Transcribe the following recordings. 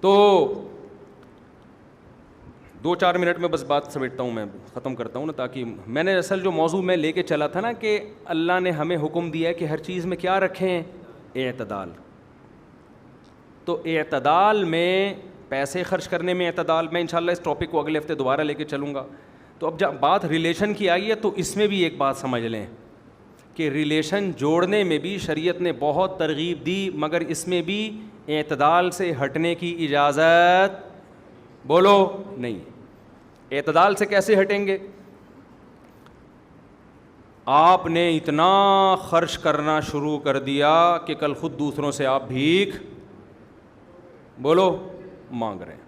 تو 2-4 منٹ میں بس بات سمیٹتا ہوں، میں ختم کرتا ہوں نا، تاکہ میں نے اصل جو موضوع میں لے کے چلا تھا نا کہ اللہ نے ہمیں حکم دیا ہے کہ ہر چیز میں کیا رکھیں؟ اعتدال. تو اعتدال میں پیسے خرچ کرنے میں اعتدال، میں انشاءاللہ اس ٹاپک کو اگلے ہفتے دوبارہ لے کے چلوں گا. تو اب جب بات ریلیشن کی آئی ہے تو اس میں بھی ایک بات سمجھ لیں کہ ریلیشن جوڑنے میں بھی شریعت نے بہت ترغیب دی، مگر اس میں بھی اعتدال سے ہٹنے کی اجازت بولو نہیں. اعتدال سے کیسے ہٹیں گے؟ آپ نے اتنا خرچ کرنا شروع کر دیا کہ کل خود دوسروں سے آپ بھیک بولو مانگ رہے ہیں.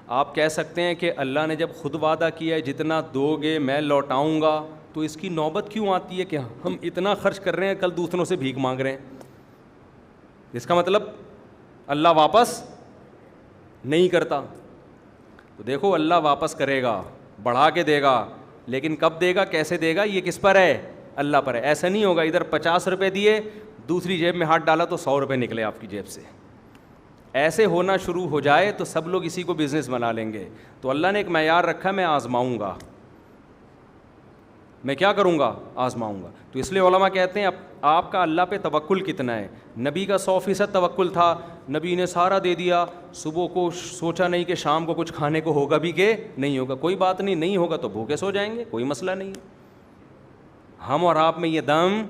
آپ کہہ سکتے ہیں کہ اللہ نے جب خود وعدہ کیا ہے جتنا دو گے میں لوٹاؤں گا، تو اس کی نوبت کیوں آتی ہے کہ ہم اتنا خرچ کر رہے ہیں کل دوسروں سے بھیک مانگ رہے ہیں؟ اس کا مطلب اللہ واپس نہیں کرتا. تو دیکھو اللہ واپس کرے گا، بڑھا کے دے گا، لیکن کب دے گا، کیسے دے گا، یہ کس پر ہے؟ اللہ پر ہے. ایسا نہیں ہوگا ادھر 50 روپے دیے، دوسری جیب میں ہاتھ ڈالا تو 100 روپے نکلے آپ کی جیب سے. ایسے ہونا شروع ہو جائے تو سب لوگ اسی کو بزنس بنا لیں گے. تو اللہ نے ایک معیار رکھا، میں آزماؤں گا. میں کیا کروں گا؟ آزماؤں گا. تو اس لیے علماء کہتے ہیں آپ کا اللہ پہ توکل کتنا ہے. نبی کا 100% توکل تھا، نبی نے سارا دے دیا، صبح کو سوچا نہیں کہ شام کو کچھ کھانے کو ہوگا بھی کہ نہیں ہوگا. کوئی بات نہیں، نہیں ہوگا تو بھوکے سو جائیں گے، کوئی مسئلہ نہیں. ہم اور آپ میں یہ دم،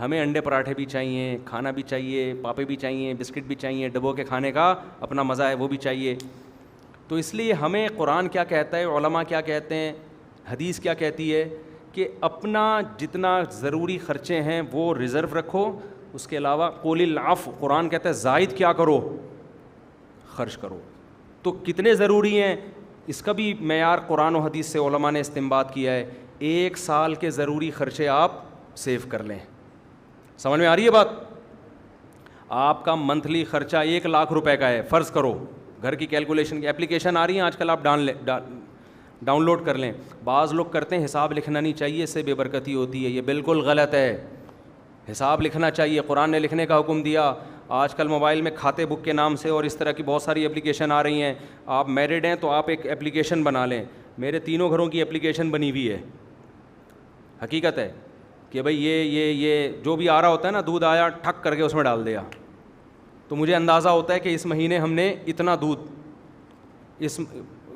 ہمیں انڈے پراٹھے بھی چاہیے، کھانا بھی چاہیے، پاپے بھی چاہیے، بسکٹ بھی چاہیے، ڈبو کے کھانے کا اپنا مزہ ہے وہ بھی چاہیے. تو اس لیے ہمیں قرآن کیا کہتا ہے، علماء کیا کہتے ہیں، حدیث کیا کہتی ہے کہ اپنا جتنا ضروری خرچے ہیں وہ ریزرو رکھو. اس کے علاوہ قول العفو، قرآن کہتا ہے زائد کیا کرو، خرچ کرو. تو کتنے ضروری ہیں اس کا بھی معیار قرآن و حدیث سے علماء نے استنباط کیا ہے. 1 سال کے ضروری خرچے آپ سیو کر لیں. سمجھ میں آ رہی ہے بات؟ آپ کا منتھلی خرچہ 1 لاکھ روپے کا ہے، فرض کرو. گھر کی کیلکولیشن کی اپلیکیشن آ رہی ہیں آج کل، آپ ڈاؤن لوڈ کر لیں. بعض لوگ کرتے ہیں حساب لکھنا نہیں چاہیے، اس سے بے برکتی ہوتی ہے. یہ بالکل غلط ہے. حساب لکھنا چاہیے، قرآن نے لکھنے کا حکم دیا. آج کل موبائل میں کھاتے بک کے نام سے اور اس طرح کی بہت ساری اپلیکیشن آ رہی ہیں. آپ میرڈ ہیں تو آپ ایک اپلیکیشن بنا لیں. میرے تینوں گھروں کی اپلیکیشن بنی ہوئی ہے. حقیقت ہے کہ بھائی یہ جو بھی آ رہا ہوتا ہے نا، دودھ آیا ٹھک کر کے اس میں ڈال دیا، تو مجھے اندازہ ہوتا ہے کہ اس مہینے ہم نے اتنا دودھ.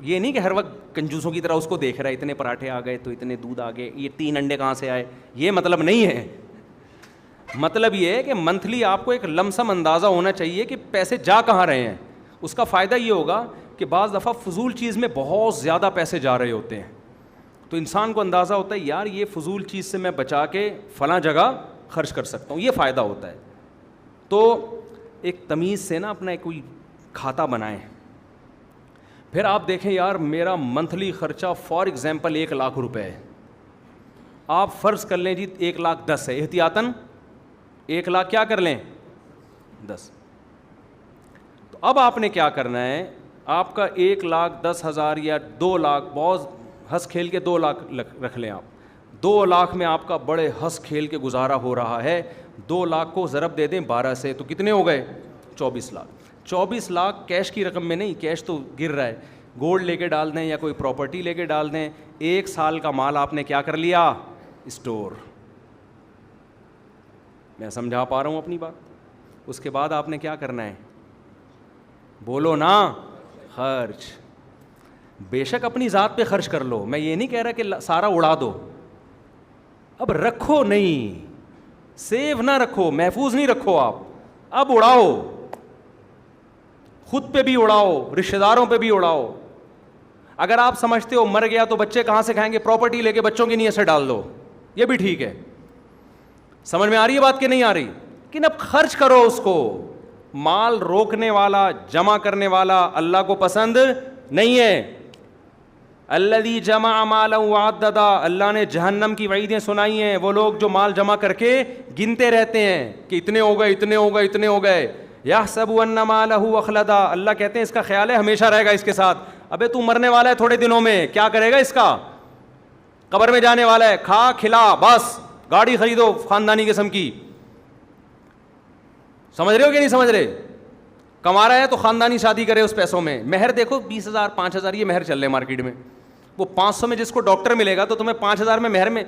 یہ نہیں کہ ہر وقت کنجوسوں کی طرح اس کو دیکھ رہا ہے، اتنے پراٹھے آ گئے تو اتنے دودھ آ گئے، یہ 3 انڈے کہاں سے آئے. یہ مطلب نہیں ہے. مطلب یہ ہے کہ منتھلی آپ کو ایک لمسم اندازہ ہونا چاہیے کہ پیسے جا کہاں رہے ہیں. اس کا فائدہ یہ ہوگا کہ بعض دفعہ فضول چیز میں بہت زیادہ پیسے جا رہے ہوتے ہیں، تو انسان کو اندازہ ہوتا ہے یار یہ فضول چیز سے میں بچا کے فلاں جگہ خرچ کر سکتا ہوں. یہ فائدہ ہوتا ہے. تو ایک تمیز سے نا اپنا کوئی کھاتا بنائیں. پھر آپ دیکھیں یار میرا منتھلی خرچہ فار ایگزامپل 1 لاکھ روپے ہے. آپ فرض کر لیں جی 1,10,000 ہے، احتیاطاً 1 لاکھ کیا کر لیں 10. تو اب آپ نے کیا کرنا ہے، آپ کا 1,10,000 یا 2 لاکھ، بہت ہنس کھیل کے 2 لاکھ رکھ لیں. آپ 2 لاکھ میں آپ کا بڑے ہنس کھیل کے گزارا ہو رہا ہے. 2 لاکھ کو ضرب دے دیں 12 سے تو کتنے ہو گئے؟ 24 لاکھ. 24 لاکھ کیش کی رقم میں نہیں، کیش تو گر رہا ہے. گولڈ لے کے ڈال دیں یا کوئی پراپرٹی لے کے ڈال دیں. 1 سال کا مال آپ نے کیا کر لیا؟ اسٹور. میں سمجھا پا رہا ہوں اپنی بات؟ اس کے بعد آپ نے کیا کرنا ہے؟ بولو نا، خرچ. بے شک اپنی ذات پہ خرچ کر لو، میں یہ نہیں کہہ رہا کہ سارا اڑا دو. اب رکھو نہیں، سیو نہ رکھو، محفوظ نہیں رکھو. آپ اب اڑاؤ، خود پہ بھی اڑاؤ، رشتہ داروں پہ بھی اڑاؤ. اگر آپ سمجھتے ہو مر گیا تو بچے کہاں سے کھائیں گے، پراپرٹی لے کے بچوں کی نیت سے ڈال دو، یہ بھی ٹھیک ہے. سمجھ میں آ رہی ہے بات کہ نہیں آ رہی؟ لیکن اب خرچ کرو اس کو. مال روکنے والا، جمع کرنے والا اللہ کو پسند نہیں ہے. الذی جمع مالا وعددا، اللہ نے جہنم کی وعیدیں سنائی ہیں. وہ لوگ جو مال جمع کر کے گنتے رہتے ہیں کہ اتنے ہو گئے، اتنے ہو گئے، اتنے ہو گئے. یحسب ان مالہ اخلدا، اللہ کہتے ہیں اس کا خیال ہے ہمیشہ رہے گا اس کے ساتھ. ابے تو مرنے والا ہے تھوڑے دنوں میں، کیا کرے گا اس کا؟ قبر میں جانے والا ہے، کھا کھلا بس، گاڑی خریدو خاندانی قسم کی. سمجھ رہے ہو کہ نہیں سمجھ رہے؟ کما رہا ہے تو خاندانی شادی کرے اس پیسوں میں. مہر دیکھو 20,000 5,000 یہ مہر چل رہے ہیں مارکیٹ میں. وہ 500 میں جس کو ڈاکٹر ملے گا تو تمہیں 5,000 میں مہر میں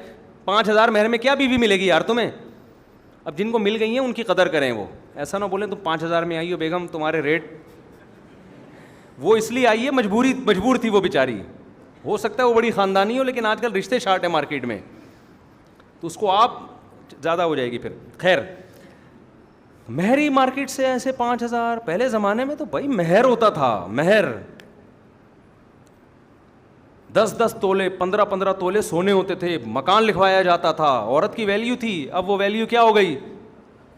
5,000 مہر میں کیا بیوی ملے گی یار تمہیں. اب جن کو مل گئی ہیں ان کی قدر کریں. وہ ایسا نہ بولیں تم 5,000 میں آئی ہو بیگم, تمہارے ریٹ, وہ اس لیے آئی ہے مجبور تھی وہ بیچاری. ہو سکتا ہے وہ بڑی خاندانی ہو, لیکن آج کل رشتے شارٹ ہیں مارکیٹ میں, تو اس کو آپ زیادہ ہو جائے گی پھر. خیر, مہری مارکیٹ سے ایسے 5,000. پہلے زمانے میں تو بھائی مہر ہوتا تھا, مہر 10 تولے 15 تولے سونے ہوتے تھے, مکان لکھوایا جاتا تھا, عورت کی ویلیو تھی. اب وہ ویلیو کیا ہو گئی,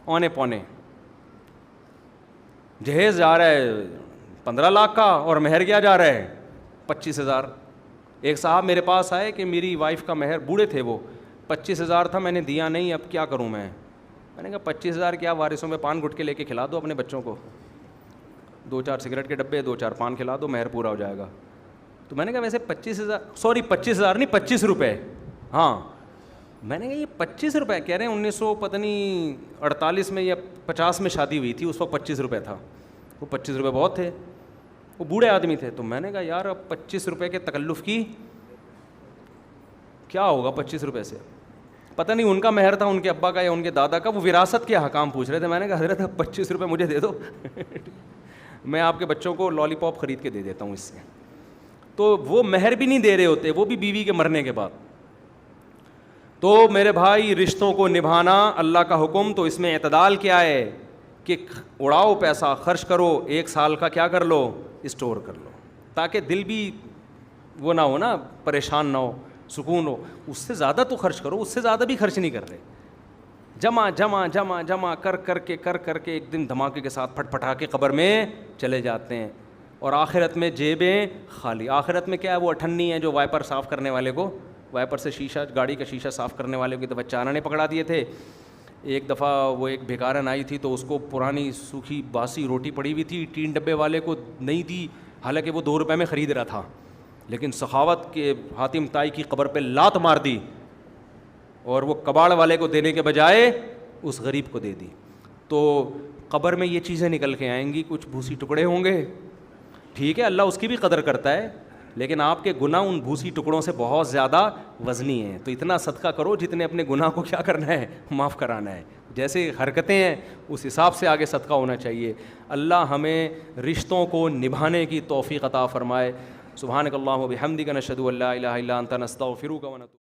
اونے پونے. جہیز جا رہا ہے 15 لاکھ کا اور مہر کیا جا رہا ہے 25,000. ایک صاحب میرے پاس آئے کہ میری وائف کا مہر, بوڑھے تھے وہ, 25,000 تھا, میں نے دیا نہیں, اب کیا کروں میں نے کہا 25,000 کیا, وارثوں میں پان گٹکے لے کے کھلا دو اپنے بچوں کو, 2-4 سگریٹ کے ڈبے, 2-4 پان کھلا دو, مہر پورا ہو جائے گا. تو میں نے کہا ویسے 25,000 نہیں 25 روپے. ہاں, میں نے کہا یہ 25 روپے کہہ رہے ہیں, 1948 میں یا 50 میں شادی ہوئی تھی, اس وقت 25 روپے تھا. وہ 25 روپے بہت تھے, وہ بوڑھے آدمی تھے. تو میں نے کہا یار اب 25 روپے کے تکلف کی کیا ہوگا 25 روپے سے. پتہ نہیں ان کا مہر تھا, ان کے ابا کا یا ان کے دادا کا, وہ وراثت کے حکام پوچھ رہے تھے. میں نے کہا حضرت 25 روپے مجھے دے دو میں آپ کے بچوں کو لالی پاپ خرید کے دے دیتا ہوں اس سے. تو وہ مہر بھی نہیں دے رہے ہوتے, وہ بھی بیوی کے مرنے کے بعد. تو میرے بھائی رشتوں کو نبھانا اللہ کا حکم, تو اس میں اعتدال کیا ہے کہ اڑاؤ پیسہ, خرچ کرو, 1 سال کا کیا کر لو, اسٹور کر لو, تاکہ دل بھی وہ نہ ہو نا, پریشان نہ ہو, سکون ہو. اس سے زیادہ تو خرچ کرو, اس سے زیادہ بھی خرچ نہیں کر رہے. جمع جمع جمع جمع کر کے ایک دن دھماکے کے ساتھ پھٹ پھٹا کے قبر میں چلے جاتے ہیں, اور آخرت میں جیبیں خالی. آخرت میں کیا ہے, وہ اٹھنی ہے جو وائپر صاف کرنے والے کو, وائپر سے شیشہ, گاڑی کا شیشہ صاف کرنے والے کو دفعہ چانا نے پکڑا دیے تھے. ایک دفعہ وہ ایک بھیکارن آئی تھی تو اس کو پرانی سوکھی باسی روٹی پڑی ہوئی تھی, 3 ڈبے والے کو نہیں دی, حالانکہ وہ 2 روپے میں خرید رہا تھا, لیکن سخاوت کے حاتم طائی کی قبر پہ لات مار دی, اور وہ کباڑ والے کو دینے کے بجائے اس غریب کو دے دی. تو قبر میں یہ چیزیں نکل کے آئیں گی, کچھ بھوسی ٹکڑے ہوں گے, ٹھیک ہے اللہ اس کی بھی قدر کرتا ہے, لیکن آپ کے گناہ ان بھوسی ٹکڑوں سے بہت زیادہ وزنی ہیں. تو اتنا صدقہ کرو جتنے اپنے گناہ کو کیا کرنا ہے, معاف کرانا ہے. جیسے حرکتیں ہیں اس حساب سے آگے صدقہ ہونا چاہیے. اللہ ہمیں رشتوں کو نبھانے کی توفیق عطا فرمائے. سبحانک اللہم و بحمدک نشہد ان لا الہ الا انت نستغفرک و نتوب